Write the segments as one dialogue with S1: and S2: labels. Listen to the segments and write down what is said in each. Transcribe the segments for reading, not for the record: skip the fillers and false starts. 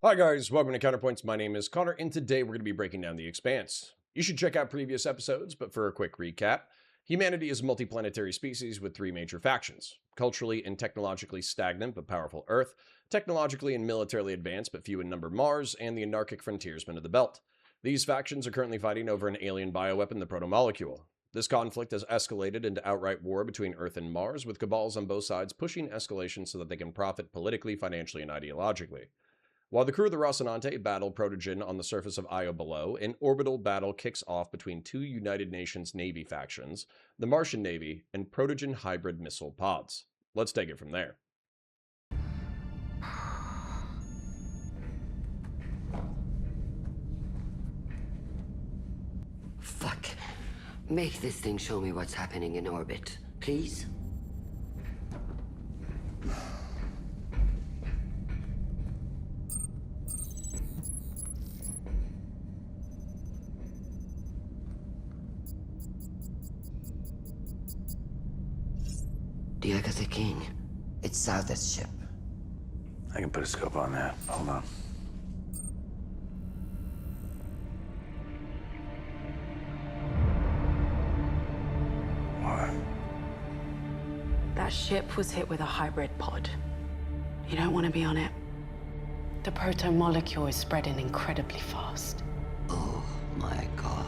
S1: Hi guys, welcome to Counterpoints. My name is Connor, and today we're going to be breaking down the Expanse. You should check out previous episodes, but for a quick recap, humanity is a multiplanetary species with three major factions. Culturally and technologically stagnant but powerful Earth, technologically and militarily advanced but few in number Mars, and the anarchic frontiersmen of the Belt. These factions are currently fighting over an alien bioweapon, the protomolecule. This conflict has escalated into outright war between Earth and Mars, with cabals on both sides pushing escalation so that they can profit politically, financially, and ideologically. While the crew of the Rocinante battle Protogen on the surface of Io below, an orbital battle kicks off between two United Nations Navy factions, the Martian Navy and Protogen hybrid missile pods. Let's take it from there.
S2: Fuck. Make this thing show me what's happening in orbit, please? Diego the King.
S3: It's South's ship.
S4: I can put a scope on that. Hold on. What?
S5: That ship was hit with a hybrid pod. You don't want to be on it. The proto-molecule is spreading incredibly fast.
S2: Oh my god.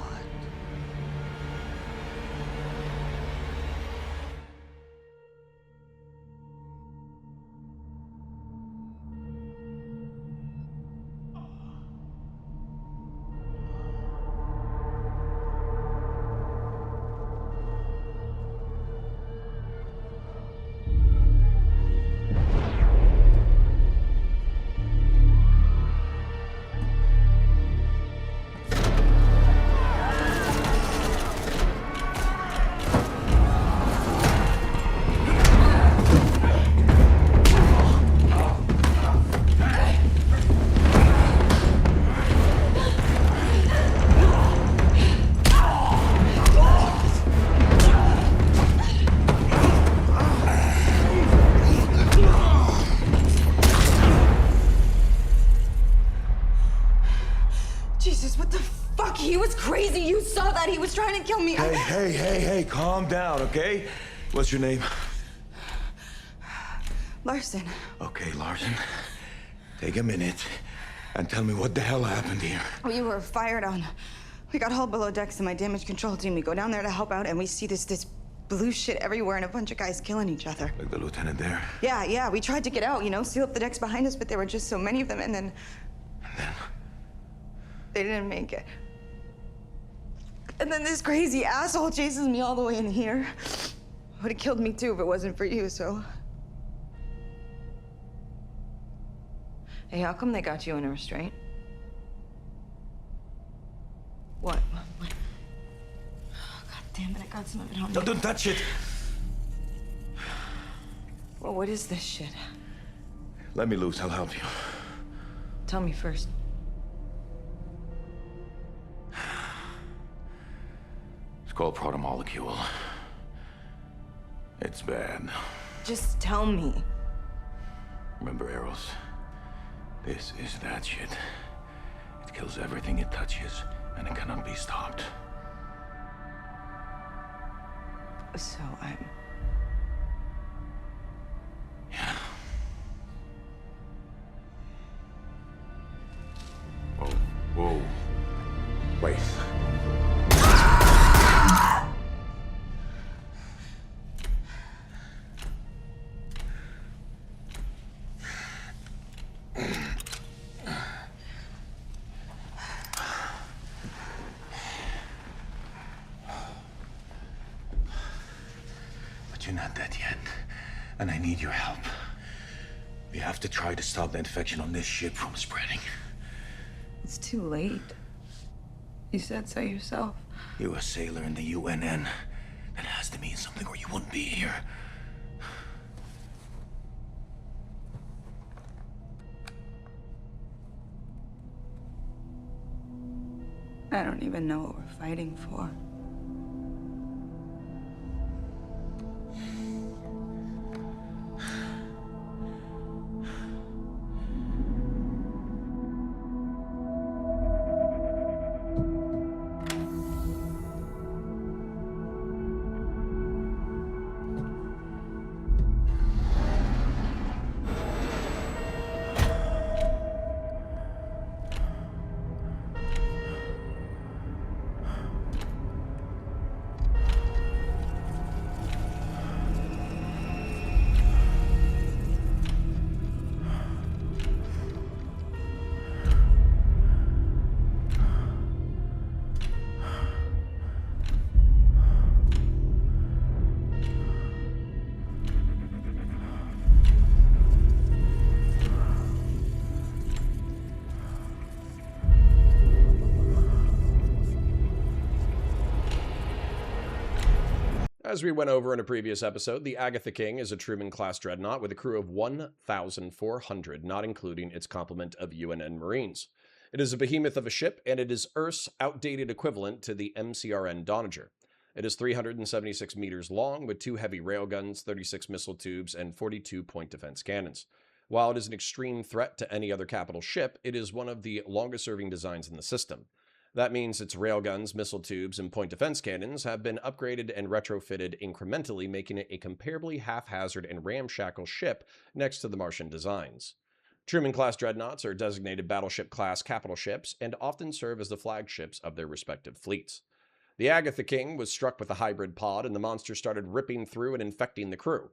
S6: Jesus, what the fuck? He was crazy. You saw that. He was trying to kill me.
S4: Hey, calm down, okay? What's your name?
S6: Larson.
S4: Okay, Larson. Take a minute and tell me what the hell happened here.
S6: We were fired on. We got hauled below decks and my damage control team. We go down there to help out and we see this blue shit everywhere and a bunch of guys killing each other.
S4: Like the lieutenant there?
S6: Yeah. We tried to get out, seal up the decks behind us, but there were just so many of them, and then... They didn't make it. And then this crazy asshole chases me all the way in here. Would have killed me too if it wasn't for you, so... Hey, how come they got you in a restraint? What? Oh, God damn it, I got some of it on me.
S4: Don't touch it!
S6: Well, what is this shit?
S4: Let me loose, I'll help you.
S6: Tell me first.
S4: It's called protomolecule. It's bad.
S6: Just tell me.
S4: Remember, Eros? This is that shit. It kills everything it touches, and it cannot be stopped.
S6: So I'm...
S4: Yeah. Whoa. Wait. You're not dead yet, and I need your help. We have to try to stop the infection on this ship from spreading.
S6: It's too late. You said so yourself.
S4: You're a sailor in the UNN. That has to mean something or you wouldn't be here.
S6: I don't even know what we're fighting for.
S1: As we went over in a previous episode, the Agatha King is a Truman-class dreadnought with a crew of 1,400, not including its complement of UNN Marines. It is a behemoth of a ship, and it is Earth's outdated equivalent to the MCRN Doniger. It is 376 meters long, with 2 heavy railguns, 36 missile tubes, and 42 point defense cannons. While it is an extreme threat to any other capital ship, it is one of the longest-serving designs in the system. That means its railguns, missile tubes, and point defense cannons have been upgraded and retrofitted incrementally, making it a comparably haphazard and ramshackle ship next to the Martian designs. Truman-class dreadnoughts are designated battleship-class capital ships and often serve as the flagships of their respective fleets. The Agatha King was struck with a hybrid pod, and the monster started ripping through and infecting the crew.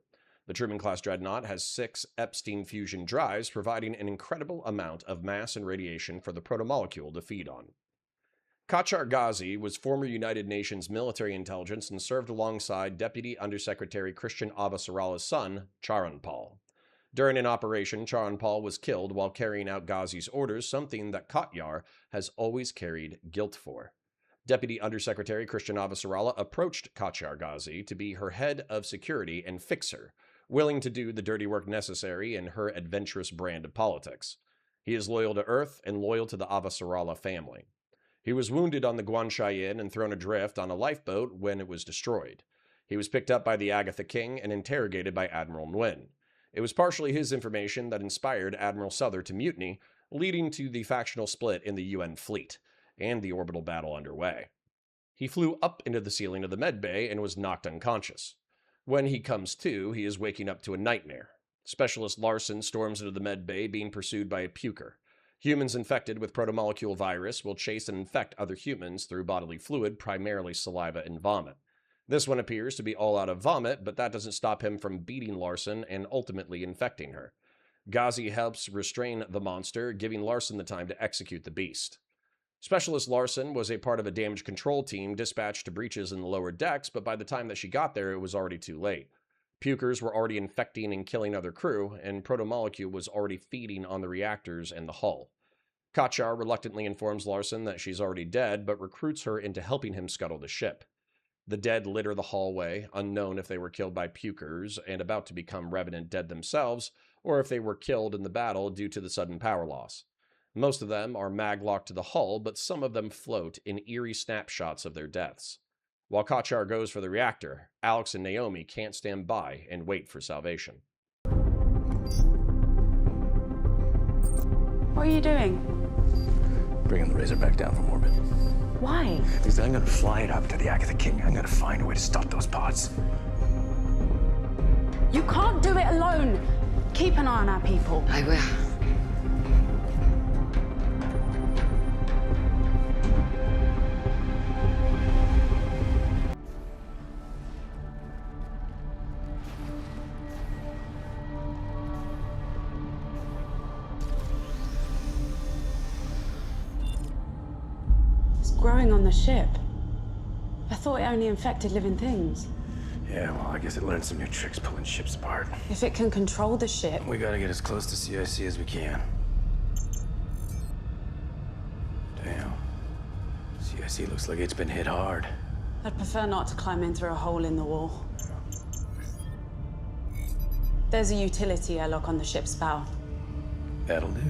S1: The Truman-class dreadnought has 6 Epstein fusion drives, providing an incredible amount of mass and radiation for the protomolecule to feed on. Qachar Ghazi was former United Nations military intelligence and served alongside Deputy Undersecretary Christian Avasarala's son, Charanpal. During an operation, Charanpal was killed while carrying out Ghazi's orders, something that Qachar has always carried guilt for. Deputy Undersecretary Christian Avasarala approached Qachar Ghazi to be her head of security and fixer, willing to do the dirty work necessary in her adventurous brand of politics. He is loyal to Earth and loyal to the Avasarala family. He was wounded on the Guanxayin and thrown adrift on a lifeboat when it was destroyed. He was picked up by the Agatha King and interrogated by Admiral Nguyen. It was partially his information that inspired Admiral Souther to mutiny, leading to the factional split in the UN fleet, and the orbital battle underway. He flew up into the ceiling of the medbay and was knocked unconscious. When he comes to, he is waking up to a nightmare. Specialist Larson storms into the medbay, being pursued by a puker. Humans infected with protomolecule virus will chase and infect other humans through bodily fluid, primarily saliva and vomit. This one appears to be all out of vomit, but that doesn't stop him from beating Larson and ultimately infecting her. Ghazi helps restrain the monster, giving Larson the time to execute the beast. Specialist Larson was a part of a damage control team dispatched to breaches in the lower decks, but by the time that she got there, it was already too late. Pukers were already infecting and killing other crew, and protomolecule was already feeding on the reactors and the hull. Qachar reluctantly informs Larson that she's already dead, but recruits her into helping him scuttle the ship. The dead litter the hallway, unknown if they were killed by pukers and about to become revenant dead themselves, or if they were killed in the battle due to the sudden power loss. Most of them are mag-locked to the hull, but some of them float in eerie snapshots of their deaths. While Qachar goes for the reactor, Alex and Naomi can't stand by and wait for salvation.
S5: What are you doing?
S4: Bringing the Razor back down from orbit.
S5: Why?
S4: Because I'm gonna fly it up to the Agatha King. I'm gonna find a way to stop those pods.
S5: You can't do it alone. Keep an eye on our people.
S2: I will.
S5: Growing on the ship. I thought it only infected living things.
S4: Yeah, well, I guess it learned some new tricks pulling ships apart.
S5: If it can control the ship...
S4: We gotta get as close to CIC as we can. Damn. CIC looks like it's been hit hard.
S5: I'd prefer not to climb in through a hole in the wall. There's a utility airlock on the ship's bow.
S4: That'll do.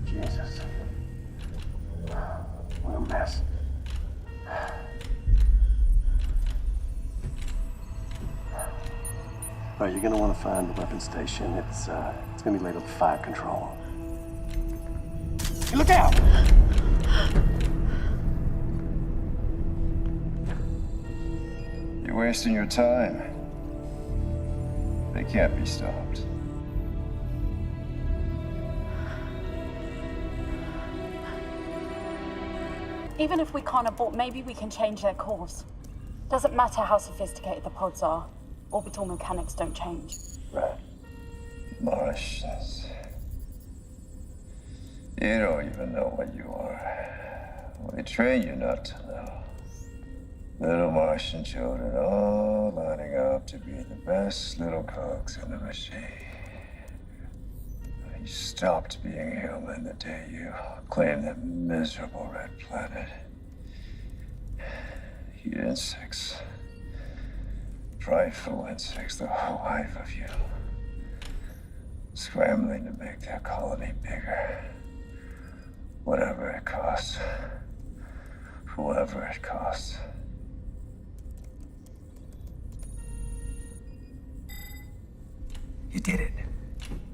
S4: Jesus. What a mess. All right, you're gonna want to find the weapon station. It's gonna be labeled fire control. Hey, look out!
S7: You're wasting your time. They can't be stopped.
S8: Even if we can't abort, maybe we can change their course. Doesn't matter how sophisticated the pods are. Orbital mechanics don't change.
S7: Right. Martians. You don't even know what you are. Well, they train you not to know. Little Martian children all lining up to be the best little cogs in the machine. You stopped being human the day you claimed that miserable red planet. You insects. Prideful insects, the whole life of you. Scrambling to make their colony bigger. Whatever it costs. Whoever it costs. You did it.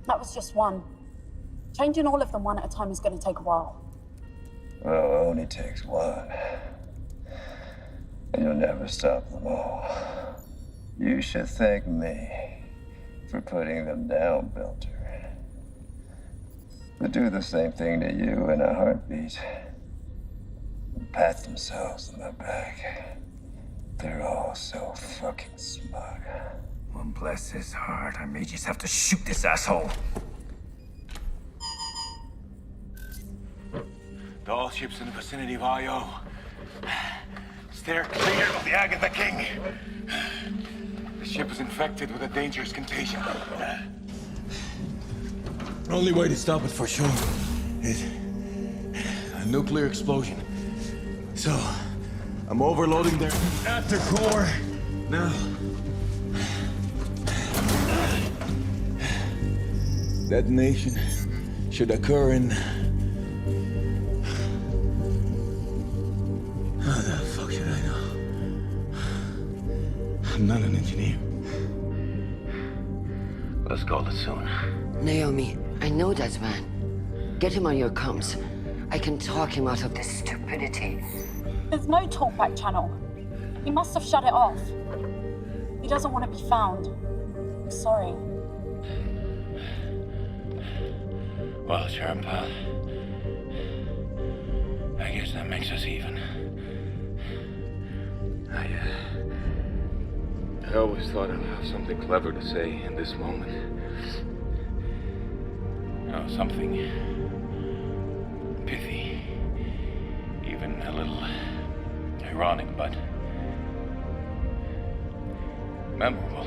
S8: That was just one. Changing all of them one at a time is going to take a while.
S7: Well, it only takes one. And you'll never stop them all. You should thank me for putting them down, Belter. They'll do the same thing to you in a heartbeat. And pat themselves on the back. They're all so fucking smug.
S4: Well, bless his heart, I may just have to shoot this asshole. To all ships in the vicinity of IO. Steer clear of the Agatha King. The ship is infected with a dangerous contagion. The only way to stop it for sure is a nuclear explosion. So, I'm overloading their after core now. Detonation should occur in... How the fuck should I know? I'm not an engineer. Let's call it soon.
S2: Naomi, I know that man. Get him on your comms. I can talk him out of this stupidity.
S8: There's no talkback channel. He must have shut it off. He doesn't want to be found. I'm sorry.
S4: Well, sure, pal. I guess that makes us even. I always thought I'd have something clever to say in this moment. Oh, something pithy, even a little ironic, but memorable.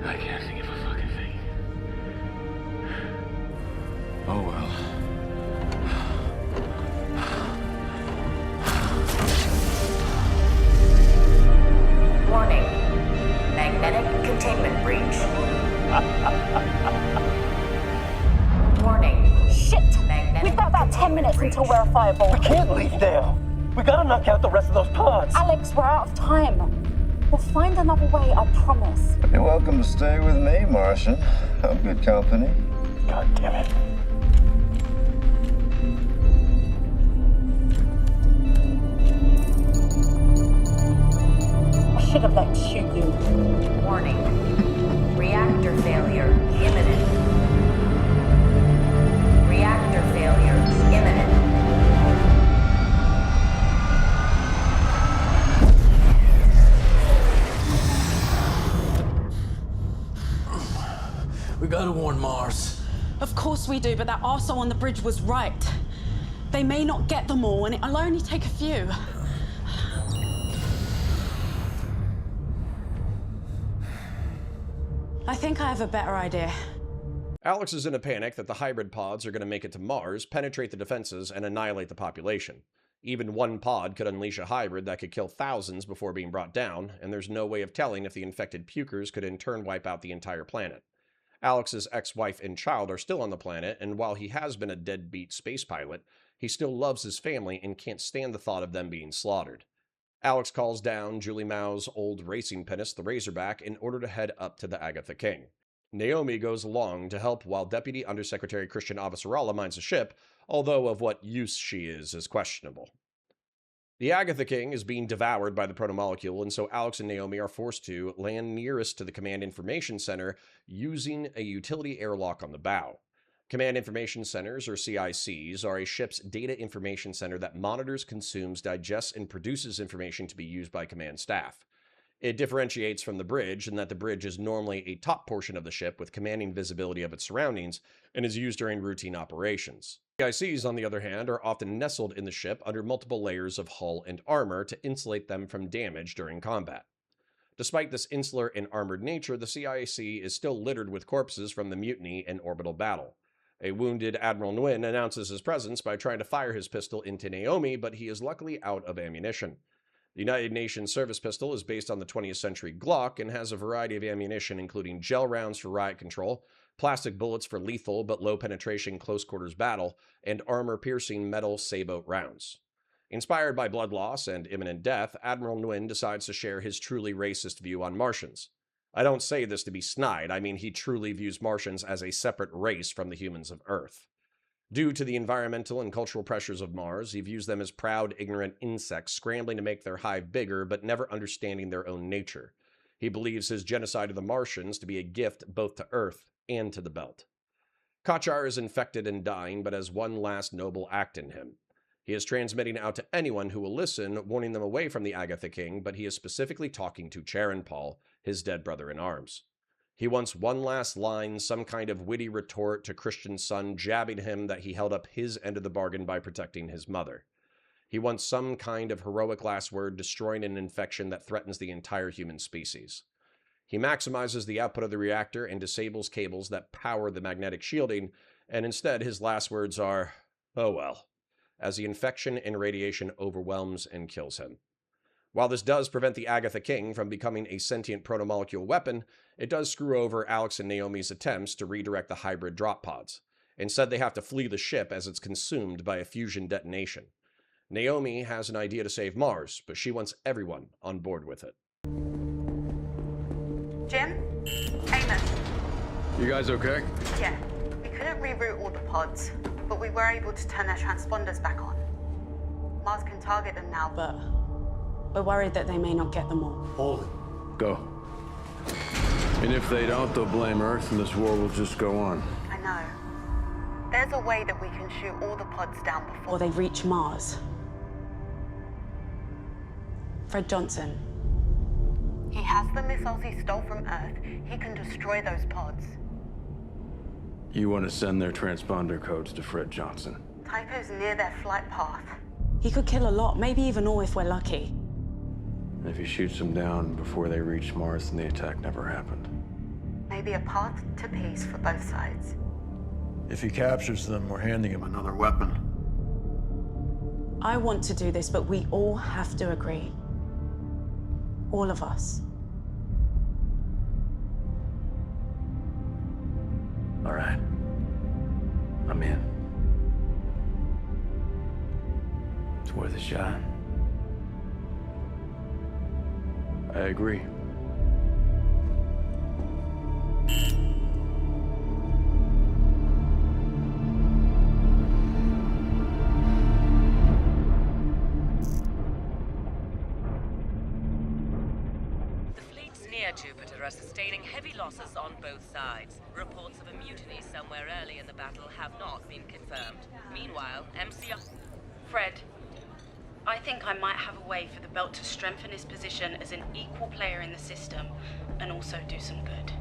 S4: I can't think of a fucking thing. Oh well.
S9: Warning. Magnetic containment breach. Warning.
S8: Shit!
S9: Magnetic
S8: We've got about 10 minutes until we're a fireball.
S10: We can't leave there. We gotta knock out the rest of those pods.
S8: Alex, we're out of time. We'll find another way, I promise.
S7: You're welcome to stay with me, Martian. I'm good company.
S10: God damn it.
S8: I should have let him shoot you.
S9: Warning. Reactor failure imminent. Reactor failure imminent.
S10: We gotta warn Mars.
S5: Of course we do, but that arsehole on the bridge was right. They may not get them all, and it'll only take a few. I think I have a better idea.
S1: Alex is in a panic that the hybrid pods are going to make it to Mars, penetrate the defenses, and annihilate the population. Even one pod could unleash a hybrid that could kill thousands before being brought down, and there's no way of telling if the infected pukers could in turn wipe out the entire planet. Alex's ex-wife and child are still on the planet, and while he has been a deadbeat space pilot, he still loves his family and can't stand the thought of them being slaughtered. Alex calls down Julie Mao's old racing pinnace, the Razorback, in order to head up to the Agatha King. Naomi goes along to help while Deputy Undersecretary Christian Avasarala mines the ship, although of what use she is questionable. The Agatha King is being devoured by the protomolecule, and so Alex and Naomi are forced to land nearest to the Command Information Center using a utility airlock on the bow. Command Information Centers, or CICs, are a ship's data information center that monitors, consumes, digests, and produces information to be used by command staff. It differentiates from the bridge in that the bridge is normally a top portion of the ship with commanding visibility of its surroundings and is used during routine operations. CICs, on the other hand, are often nestled in the ship under multiple layers of hull and armor to insulate them from damage during combat. Despite this insular and armored nature, the CIC is still littered with corpses from the mutiny and orbital battle. A wounded Admiral Nguyen announces his presence by trying to fire his pistol into Naomi, but he is luckily out of ammunition. The United Nations service pistol is based on the 20th century Glock and has a variety of ammunition, including gel rounds for riot control, plastic bullets for lethal but low penetration close quarters battle, and armor-piercing metal sabot rounds. Inspired by blood loss and imminent death, Admiral Nguyen decides to share his truly racist view on Martians. I don't say this to be snide, I mean he truly views Martians as a separate race from the humans of Earth. Due to the environmental and cultural pressures of Mars, he views them as proud, ignorant insects scrambling to make their hive bigger but never understanding their own nature. He believes his genocide of the Martians to be a gift both to Earth and to the Belt. Kochar is infected and dying, but has one last noble act in him. He is transmitting out to anyone who will listen, warning them away from the Agatha King, but he is specifically talking to Charon Paul, his dead brother-in-arms. He wants one last line, some kind of witty retort to Christian's son, jabbing him that he held up his end of the bargain by protecting his mother. He wants some kind of heroic last word, destroying an infection that threatens the entire human species. He maximizes the output of the reactor and disables cables that power the magnetic shielding, and instead his last words are, "Oh well," as the infection and radiation overwhelms and kills him. While this does prevent the Agatha King from becoming a sentient protomolecule weapon, it does screw over Alex and Naomi's attempts to redirect the hybrid drop pods. Instead, they have to flee the ship as it's consumed by a fusion detonation. Naomi has an idea to save Mars, but she wants everyone on board with it.
S6: Jim? Amos?
S4: You guys okay?
S6: Yeah. We couldn't reroute all the pods, but we were able to turn their transponders back on. Mars can target them now,
S5: But we're worried that they may not get them all.
S4: Hold it. Go. And if they don't, they'll blame Earth and this war will just go on.
S6: I know. There's a way that we can shoot all the pods down before
S5: Or they reach Mars. Fred Johnson.
S6: He has the missiles he stole from Earth. He can destroy those pods.
S4: You want to send their transponder codes to Fred Johnson.
S6: Tycho's near their flight path.
S5: He could kill a lot, maybe even all if we're lucky.
S4: If he shoots them down before they reach Mars, then the attack never happened.
S6: Maybe a path to peace for both sides.
S11: If he captures them, we're handing him another weapon.
S5: I want to do this, but we all have to agree. All of us.
S11: All right. I'm in. It's worth a shot.
S4: I agree.
S12: Jupiter are sustaining heavy losses on both sides. Reports of a mutiny somewhere early in the battle have not been confirmed. Meanwhile, MCR...
S5: Fred, I think I might have a way for the Belt to strengthen its position as an equal player in the system and also do some good.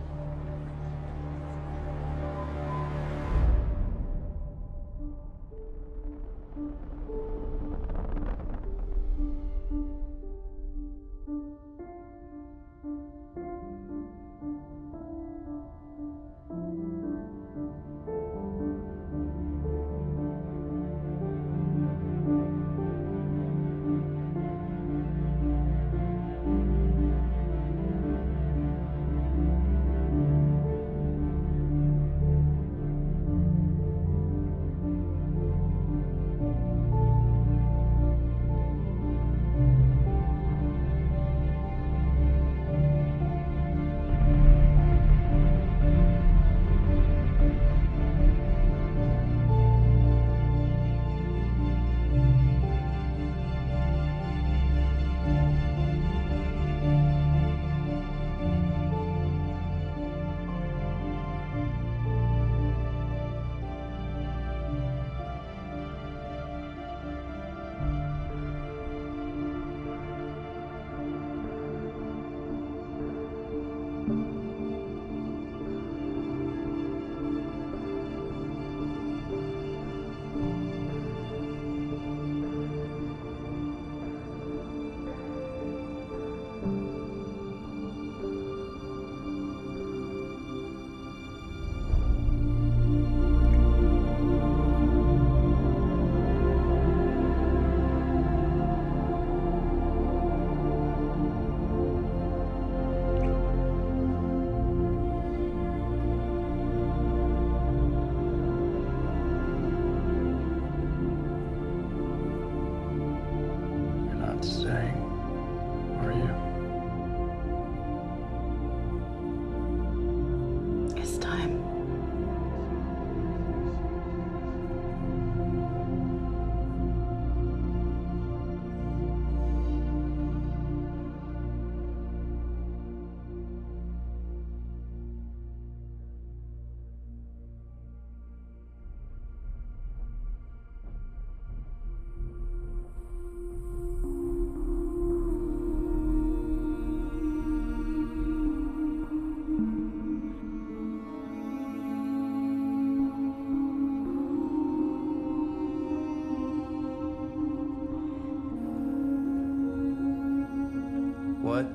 S13: What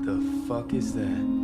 S13: the fuck is that?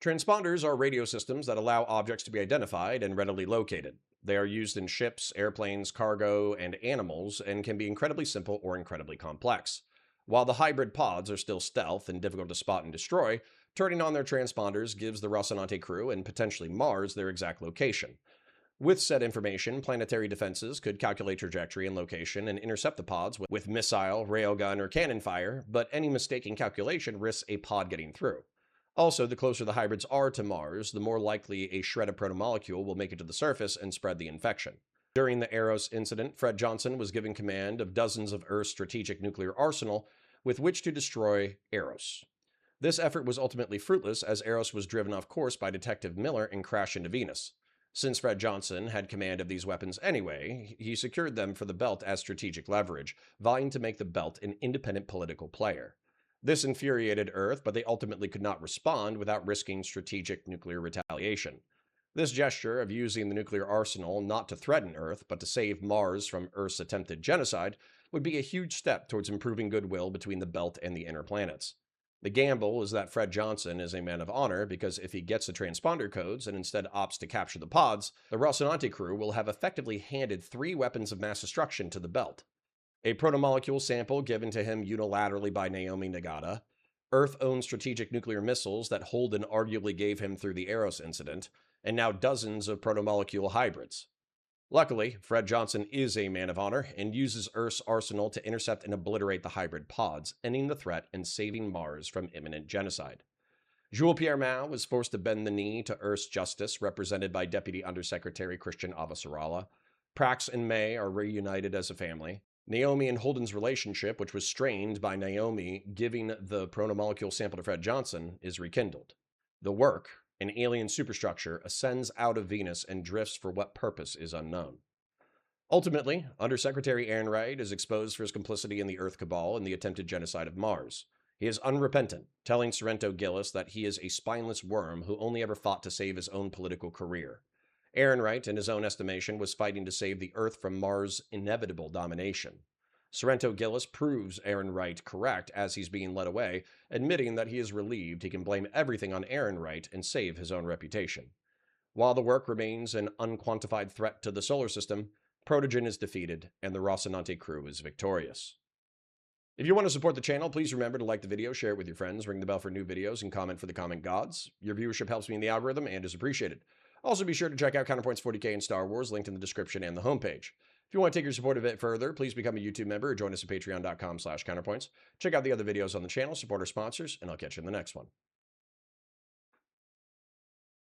S1: Transponders are radio systems that allow objects to be identified and readily located. They are used in ships, airplanes, cargo, and animals, and can be incredibly simple or incredibly complex. While the hybrid pods are still stealth and difficult to spot and destroy, turning on their transponders gives the Rocinante crew and potentially Mars their exact location. With said information, planetary defenses could calculate trajectory and location and intercept the pods with missile, railgun, or cannon fire, but any mistaken calculation risks a pod getting through. Also, the closer the hybrids are to Mars, the more likely a shred of protomolecule will make it to the surface and spread the infection. During the Eros incident, Fred Johnson was given command of dozens of Earth's strategic nuclear arsenal with which to destroy Eros. This effort was ultimately fruitless as Eros was driven off course by Detective Miller and crashed into Venus. Since Fred Johnson had command of these weapons anyway, he secured them for the Belt as strategic leverage, vying to make the Belt an independent political player. This infuriated Earth, but they ultimately could not respond without risking strategic nuclear retaliation. This gesture of using the nuclear arsenal not to threaten Earth, but to save Mars from Earth's attempted genocide, would be a huge step towards improving goodwill between the Belt and the inner planets. The gamble is that Fred Johnson is a man of honor because if he gets the transponder codes and instead opts to capture the pods, the Rocinante crew will have effectively handed 3 weapons of mass destruction to the Belt. A protomolecule sample given to him unilaterally by Naomi Nagata, Earth-owned strategic nuclear missiles that Holden arguably gave him through the Eros incident, and now dozens of protomolecule hybrids. Luckily, Fred Johnson is a man of honor and uses Earth's arsenal to intercept and obliterate the hybrid pods, ending the threat and saving Mars from imminent genocide. Jules-Pierre Mao was forced to bend the knee to Earth's justice, represented by Deputy Undersecretary Christian Avasarala. Prax and May are reunited as a family. Naomi and Holden's relationship, which was strained by Naomi giving the protomolecule sample to Fred Johnson, is rekindled. The work, an alien superstructure, ascends out of Venus and drifts for what purpose is unknown. Ultimately, Undersecretary Ehrenreich is exposed for his complicity in the Earth Cabal and the attempted genocide of Mars. He is unrepentant, telling Sorrento Gillis that he is a spineless worm who only ever fought to save his own political career. Ehrenreich, in his own estimation, was fighting to save the Earth from Mars' inevitable domination. Sorrento Gillis proves Ehrenreich correct as he's being led away, admitting that he is relieved he can blame everything on Ehrenreich and save his own reputation. While the work remains an unquantified threat to the solar system, Protogen is defeated and the Rocinante crew is victorious. If you want to support the channel, please remember to like the video, share it with your friends, ring the bell for new videos, and comment for the comment gods. Your viewership helps me in the algorithm and is appreciated. Also, be sure to check out Counterpoints 40K and Star Wars, linked in the description and the homepage. If you want to take your support a bit further, please become a YouTube member or join us at patreon.com/counterpoints. Check out the other videos on the channel, support our sponsors, and I'll catch you in the next one.